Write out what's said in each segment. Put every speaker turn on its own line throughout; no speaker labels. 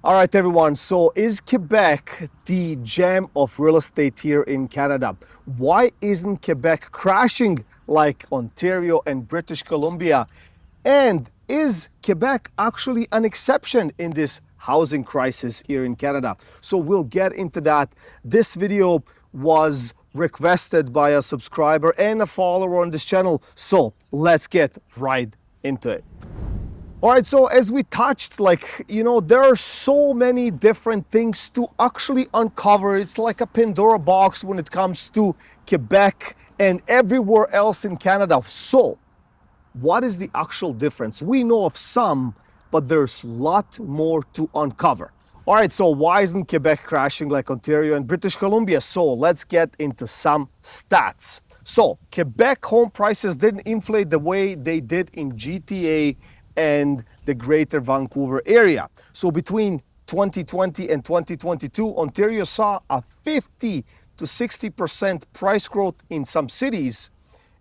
All right, everyone. So is Quebec the gem of real estate here in Canada? Why isn't Quebec crashing like Ontario and British Columbia? And is Quebec actually an exception in this housing crisis here in Canada? So we'll get into that. This video was requested by a subscriber and a follower on this channel. So let's get right into it. All right, so as we touched, there are so many different things to actually uncover. It's like a Pandora box when it comes to Quebec and everywhere else in Canada. So, what is the actual difference? We know of some, but there's a lot more to uncover. All right, so why isn't Quebec crashing like Ontario and British Columbia? So, let's get into some stats. So, Quebec home prices didn't inflate the way they did in GTA and the Greater Vancouver area. So between 2020 and 2022, Ontario saw a 50 to 60% price growth in some cities,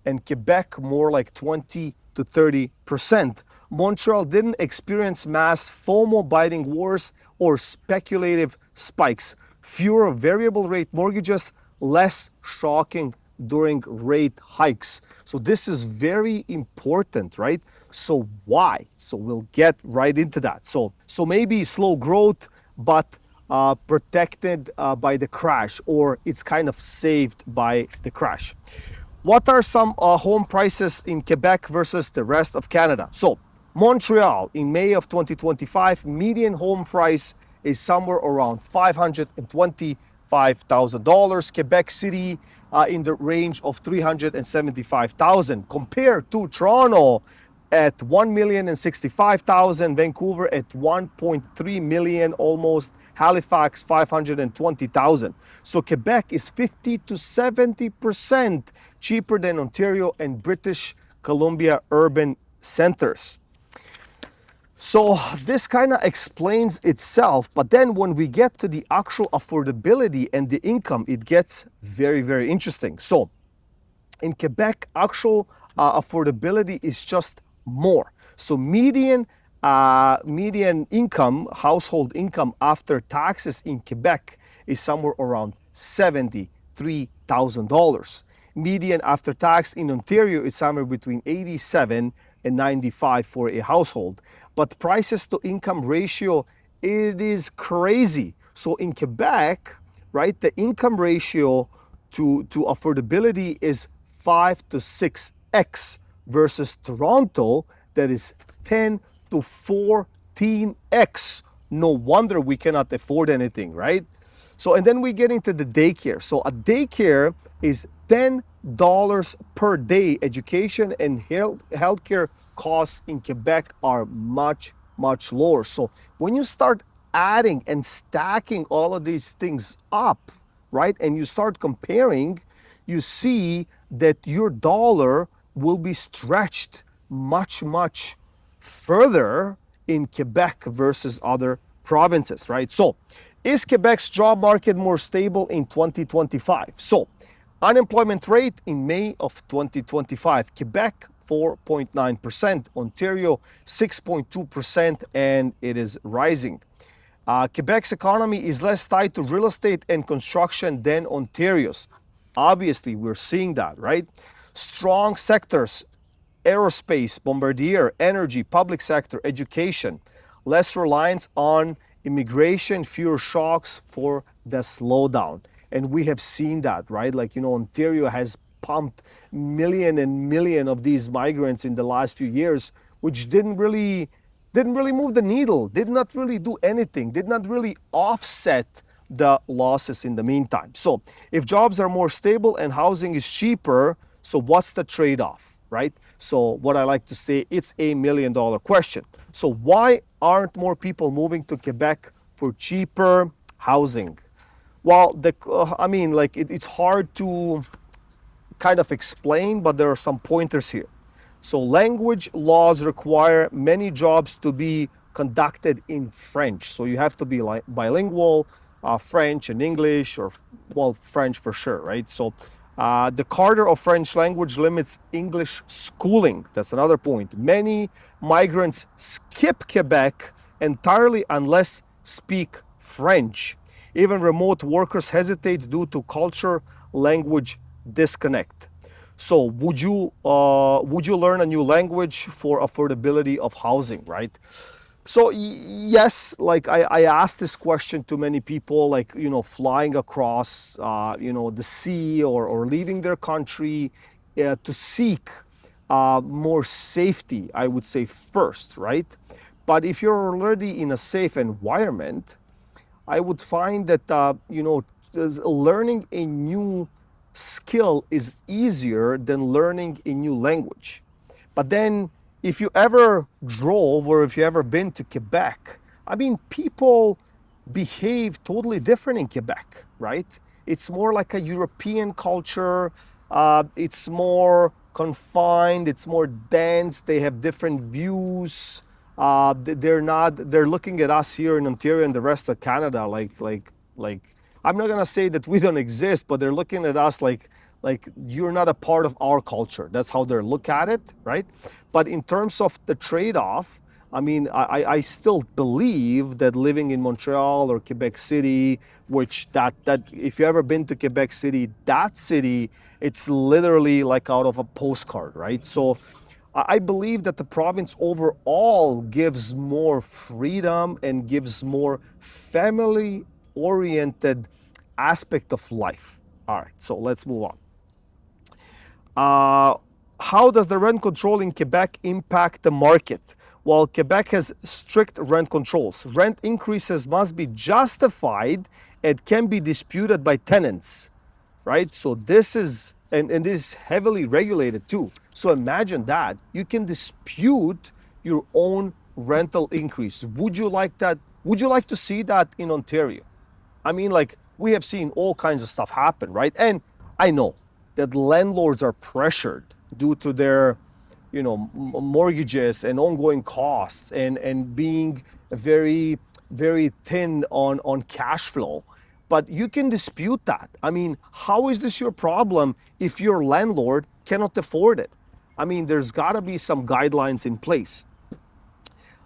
and Quebec more like 20 to 30%. Montreal didn't experience mass FOMO biting wars or speculative spikes. Fewer variable rate mortgages, less shocking during rate hikes. So this is very important, right? So why? So we'll get right into that. So maybe slow growth, but protected by the crash, or it's kind of saved by the crash. What are some home prices in Quebec versus the rest of Canada? So Montreal in May of 2025, median home price is somewhere around $525,000. Quebec City in the range of $375,000, compared to Toronto at $1,065,000, Vancouver at $1.3 million, almost, Halifax $520,000. So Quebec is 50 to 70% cheaper than Ontario and British Columbia urban centers. So this kind of explains itself, but then when we get to the actual affordability and the income, it gets very, very interesting. So in Quebec, actual affordability is just more. So median income, household income after taxes in Quebec is somewhere around $73,000. Median after tax in Ontario is somewhere between 87 and 95 for a household. But prices to income ratio, it is crazy. So in Quebec, right, the income ratio to affordability is 5 to 6x versus Toronto, that is 10 to 14x. No wonder we cannot afford anything, right? So, and then we get into the daycare. So a daycare is $10 per day. Education and healthcare costs in Quebec are much, much lower. So when you start adding and stacking all of these things up, right, and you start comparing, you see that your dollar will be stretched much, much further in Quebec versus other provinces, right? So is Quebec's job market more stable in 2025? So unemployment rate in May of 2025, Quebec 4.9%, Ontario 6.2%, and it is rising. Quebec's economy is less tied to real estate and construction than Ontario's. Obviously, we're seeing that, right? Strong sectors: aerospace, bombardier, energy, public sector, education. Less reliance on immigration, fewer shocks for the slowdown. And we have seen that, right? Ontario has pumped million and million of these migrants in the last few years, which didn't really move the needle, did not really do anything, did not really offset the losses in the meantime. So if jobs are more stable and housing is cheaper, so what's the trade-off, right? So what I like to say, it's a $1 million question. So why aren't more people moving to Quebec for cheaper housing? Well, it's hard to kind of explain, but there are some pointers here. So language laws require many jobs to be conducted in French. So you have to be bilingual, French and English, or, well, French for sure, right? So the Charter of French language limits English schooling. That's another point. Many migrants skip Quebec entirely unless speak French. Even remote workers hesitate due to culture, language disconnect. So would you learn a new language for affordability of housing, right? So yes, like I asked this question to many people, like, flying across, the sea, or leaving their country to seek more safety, I would say first, right? But if you're already in a safe environment, I would find that learning a new skill is easier than learning a new language. But then, if you ever drove or if you ever been to Quebec, I mean, people behave totally different in Quebec, right? It's more like a European culture. It's more confined. It's more dense. They have different views. They're looking at us here in Ontario and the rest of Canada like I'm not gonna say that we don't exist, but they're looking at us like you're not a part of our culture. That's how they look at it, right? But in terms of the trade-off, I mean, I still believe that living in Montreal or Quebec City, which that if you ever been to Quebec City, that city, it's literally like out of a postcard, right? So I believe that the province overall gives more freedom and gives more family oriented aspect of life. All right, so let's move on. How does the rent control in Quebec impact the market? While Quebec has strict rent controls, rent increases must be justified and can be disputed by tenants, right? So this is, and this is heavily regulated too. So imagine that. You can dispute your own rental increase. Would you like that? Would you like to see that in Ontario? I mean, like, we have seen all kinds of stuff happen, right? And I know that landlords are pressured due to their, mortgages and ongoing costs, and being very, very thin on cash flow. But you can dispute that. I mean, how is this your problem if your landlord cannot afford it? I mean, there's got to be some guidelines in place.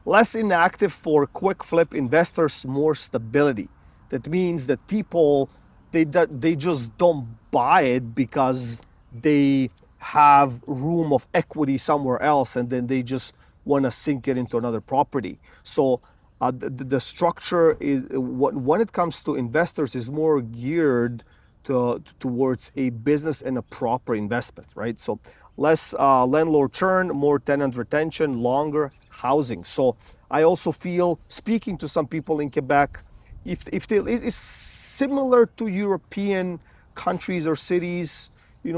Less inactive for quick flip investors, more stability. That means that people, they just don't buy it because they have room of equity somewhere else, and then they just want to sink it into another property. So the structure is, when it comes to investors, is more geared towards a business and a proper investment, right? So less landlord churn, more tenant retention, longer housing. So I also feel, speaking to some people in Quebec, if they, it's similar to European countries or cities.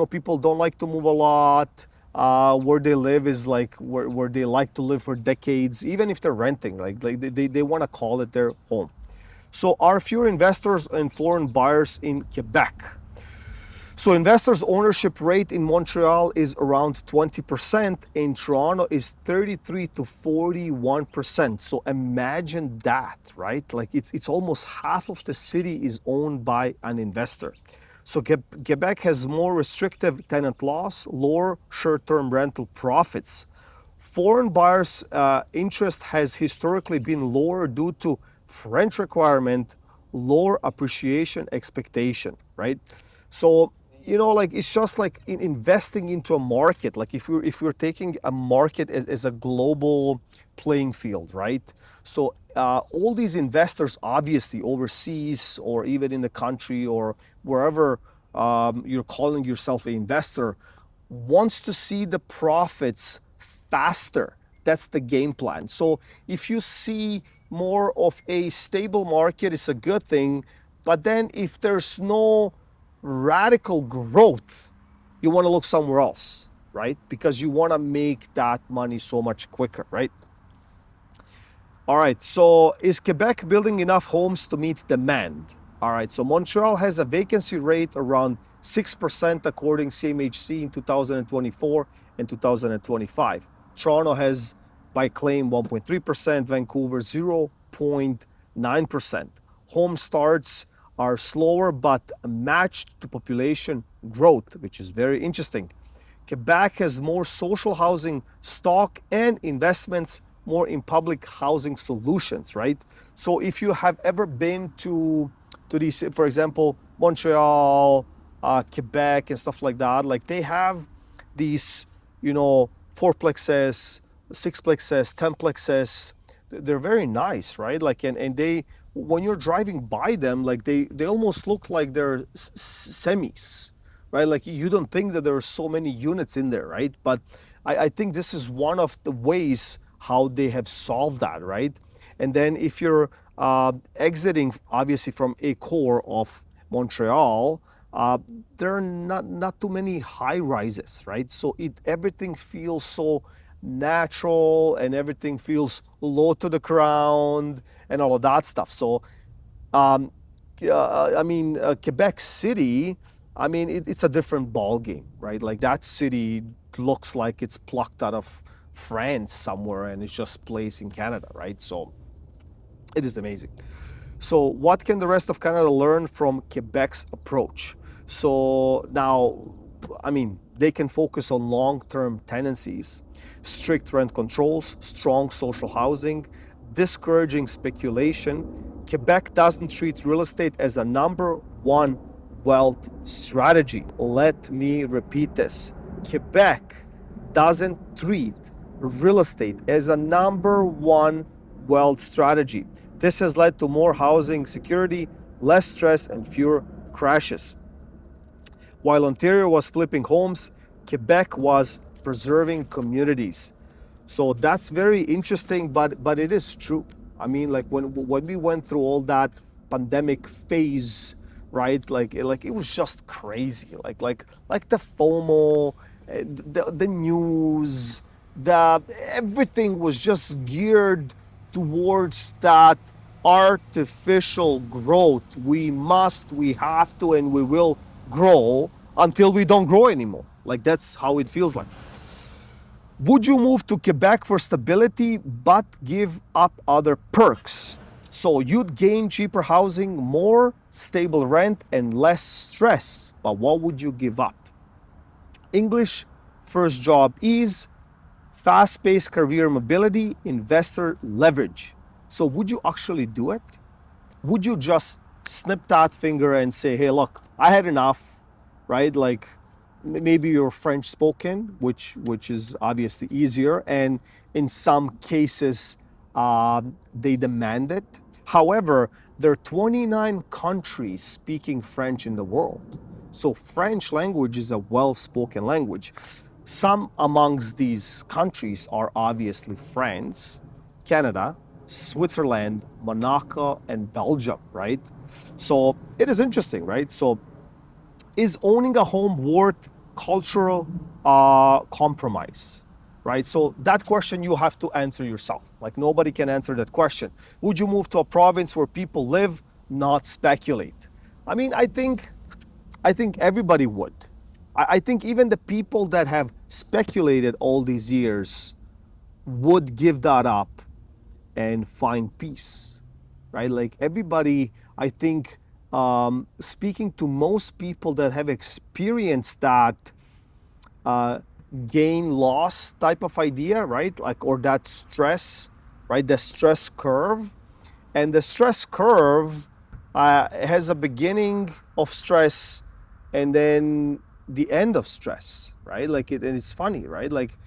People don't like to move a lot. Where they live is like where they like to live for decades, even if they're renting. Like they want to call it their home. So are fewer investors and foreign buyers in Quebec? So investors' ownership rate in Montreal is around 20%. In Toronto is 33 to 41%. So imagine that, right? Like it's almost half of the city is owned by an investor. So Quebec has more restrictive tenant laws, lower short-term rental profits. Foreign buyers' interest has historically been lower due to French requirement, lower appreciation expectation, right? So like, it's just like in investing into a market. Like if we're taking a market as a global playing field, right? So all these investors, obviously overseas or even in the country or wherever you're calling yourself an investor, wants to see the profits faster. That's the game plan. So if you see more of a stable market, it's a good thing. But then if there's no radical growth, you want to look somewhere else, right? Because you want to make that money so much quicker, right? All right, so is Quebec building enough homes to meet demand? All right, so Montreal has a vacancy rate around 6% according CMHC in 2024 and 2025. Toronto has, by claim, 1.3%, Vancouver 0.9%. Home starts are slower but matched to population growth, which is very interesting. Quebec has more social housing stock and investments more in public housing solutions, right? So if you have ever been to these, for example, Montreal, Quebec, and stuff like that, like they have these, fourplexes, sixplexes, tenplexes. They're very nice, right? Like, and they, when you're driving by them, like they almost look like they're semis, right? Like you don't think that there are so many units in there, right? But I think this is one of the ways how they have solved that, right? And then if you're exiting, obviously, from a core of Montreal, uh, there are not too many high rises, right? So everything feels so natural and everything feels low to the ground and all of that stuff. So um, Quebec City, it's a different ball game, right? Like that city looks like it's plucked out of France somewhere and it's just placed in Canada, right? So it is amazing. So what can the rest of Canada learn from Quebec's approach? So now, they can focus on long-term tenancies, strict rent controls, strong social housing, discouraging speculation. Quebec doesn't treat real estate as a number one wealth strategy. Let me repeat this. Quebec doesn't treat real estate as a number one wealth strategy. This has led to more housing security, less stress, and fewer crashes. While Ontario was flipping homes, Quebec was preserving communities. So that's very interesting, but it is true. Like when we went through all that pandemic phase, right? Like it was just crazy. Like the FOMO, the news, the everything was just geared towards that artificial growth. We have to, and we will grow until we don't grow anymore. Like that's how it feels like. Would you move to Quebec for stability but give up other perks? So you'd gain cheaper housing, more stable rent, and less stress. But what would you give up? English, first job ease, fast-paced career mobility, investor leverage. So would you actually do it? Would you just snip that finger and say, hey, look, I had enough, right? Like maybe you're French spoken, which is obviously easier, and in some cases they demand it. However, there are 29 countries speaking French in the world, so French language is a well-spoken language. Some amongst these countries are obviously France, Canada, Switzerland, Monaco, and Belgium, right? So it is interesting, right? So is owning a home worth cultural compromise, right? So that question you have to answer yourself. Like nobody can answer that question. Would you move to a province where people live, not speculate? I think everybody would. I think even the people that have speculated all these years would give that up and find peace, right? Like everybody, I think, speaking to most people that have experienced that gain loss type of idea, right? Like, or that stress, right? The stress curve. And the stress curve has a beginning of stress and then the end of stress, right? And it's funny, right? Like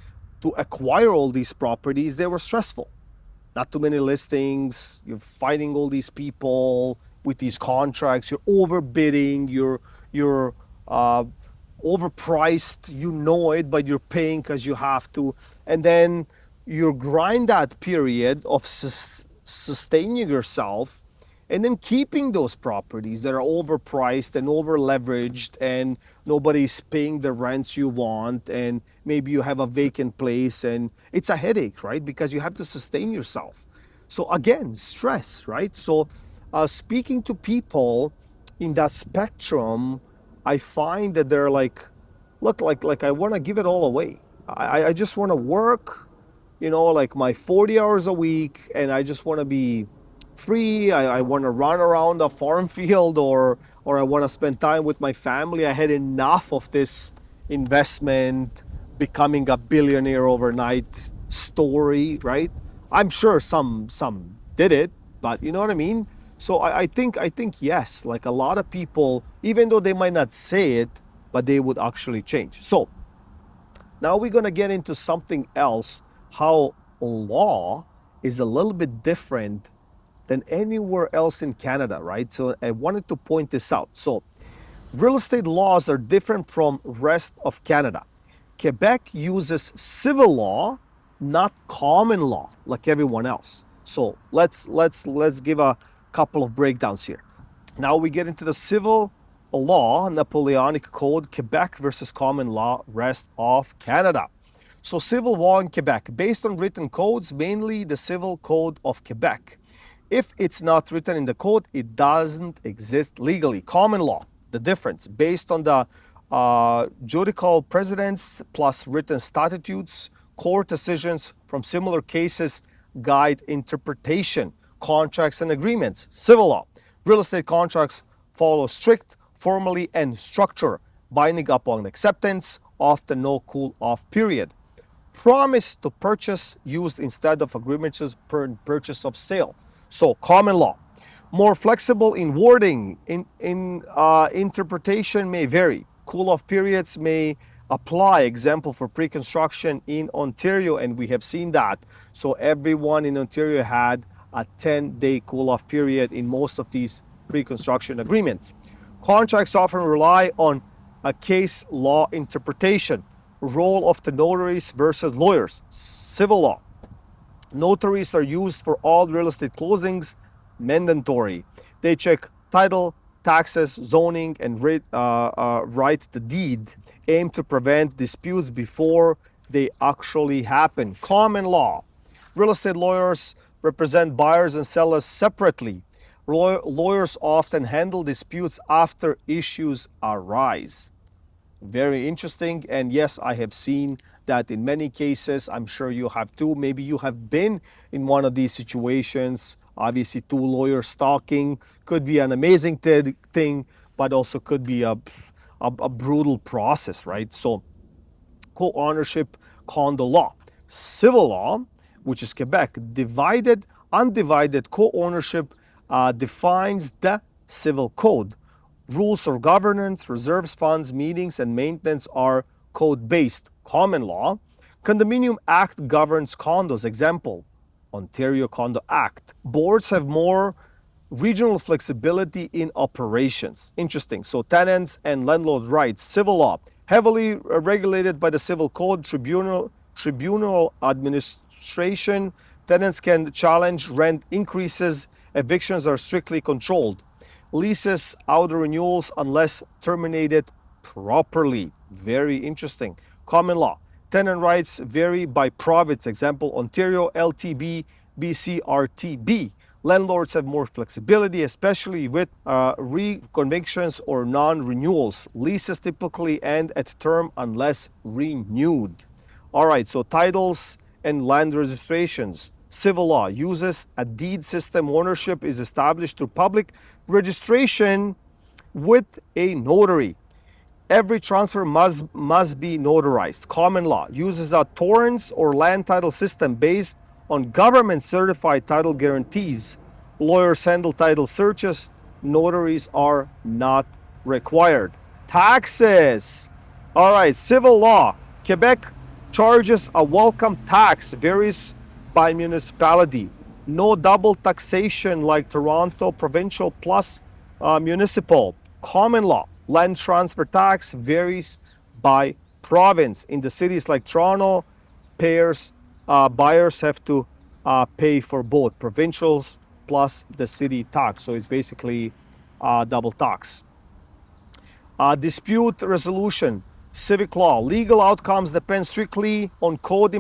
to acquire all these properties, they were stressful. Not too many listings, you're fighting all these people with these contracts, you're overbidding, you're overpriced, you know it, but you're paying because you have to. And then you grind that period of sustaining yourself and then keeping those properties that are overpriced and over leveraged and nobody's paying the rents you want, and maybe you have a vacant place and it's a headache, right? Because you have to sustain yourself. So again, stress, right? So speaking to people in that spectrum, I find that they're like, look, like I want to give it all away. I just want to work, like my 40 hours a week, and I just want to be free. I want to run around a farm field, or I want to spend time with my family. I had enough of this investment becoming a billionaire overnight story, right? I'm sure some did it, but you know what I mean? So I think yes, like a lot of people, even though they might not say it, but they would actually change. So now we're gonna get into something else, how law is a little bit different than anywhere else in Canada, right? So I wanted to point this out. So real estate laws are different from rest of Canada. Quebec uses civil law, not common law like everyone else. So let's give a couple of breakdowns here. Now we get into the civil law, Napoleonic Code, Quebec versus common law, rest of Canada. So civil law in Quebec, based on written codes, mainly the Civil Code of Quebec. If it's not written in the code, it doesn't exist legally. Common law, the difference, based on the judicial precedents plus written statutes, court decisions from similar cases guide interpretation, contracts and agreements. Civil law, real estate contracts follow strict formally and structure, binding upon acceptance, often no cool-off period. Promise to purchase used instead of agreements per purchase of sale. So common law. More flexible in wording, in interpretation may vary. Cool-off periods may apply. Example for pre-construction in Ontario, and we have seen that. So everyone in Ontario had a 10-day cool-off period in most of these pre-construction agreements. Contracts often rely on a case law interpretation. Role of the notaries versus lawyers. Civil law. Notaries are used for all real estate closings, mandatory. They check title, taxes, zoning, and write the deed, aim to prevent disputes before they actually happen. Common law. Real estate lawyers represent buyers and sellers separately. Lawyers often handle disputes after issues arise. Very interesting. And yes, I have seen that in many cases. I'm sure you have too. Maybe you have been in one of these situations. Obviously, two lawyers talking could be an amazing thing, but also could be a brutal process, right? So co-ownership, condo law. Civil law, which is Quebec, undivided co-ownership defines the civil code. Rules of governance, reserves funds, meetings, and maintenance are code-based. Common law. Condominium Act governs condos. Example, Ontario Condo Act. Boards have more regional flexibility in operations. Interesting. So tenants and landlord rights. Civil law. Heavily regulated by the civil code. Tribunal administration. Tenants can challenge rent increases. Evictions are strictly controlled. Leases out renewals unless terminated properly. Very interesting. Common law. Tenant rights vary by province. Example, Ontario, LTB, BC, RTB. Landlords have more flexibility, especially with reconvictions or non-renewals. Leases typically end at term unless renewed. All right, so titles and land registrations. Civil law uses a deed system. Ownership is established through public registration with a notary. Every transfer must be notarized. Common law uses a torrents or land title system based on government certified title guarantees. Lawyers handle title searches. Notaries are not required. Taxes. All right, civil law. Quebec charges a welcome tax, varies by municipality. No double taxation like Toronto provincial plus municipal. Common law. Land transfer tax varies by province. In the cities like Toronto, buyers have to pay for both provincials plus the city tax. So it's basically double tax. Dispute resolution, civic law. Legal outcomes depend strictly on code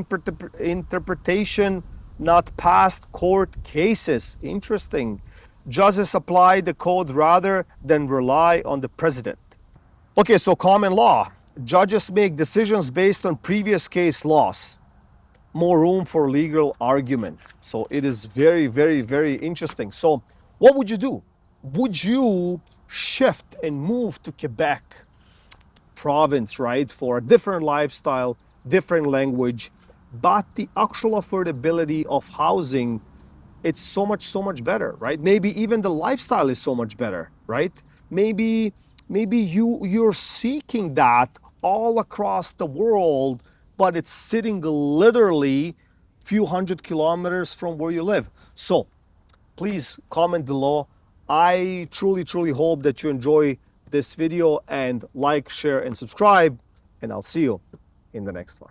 interpretation, not past court cases. Interesting. Judges apply the code rather than rely on the precedent. Okay, so common law. Judges make decisions based on previous case laws. More room for legal argument. So it is very, very, very interesting. So what would you do? Would you shift and move to Quebec province, right, for a different lifestyle, different language, but the actual affordability of housing, it's so much better, right? Maybe even the lifestyle is so much better, right? Maybe you're seeking that all across the world, but it's sitting literally few hundred kilometers from where you live. So please comment below. I truly hope that you enjoy this video, and like, share, and subscribe, and I'll see you in the next one.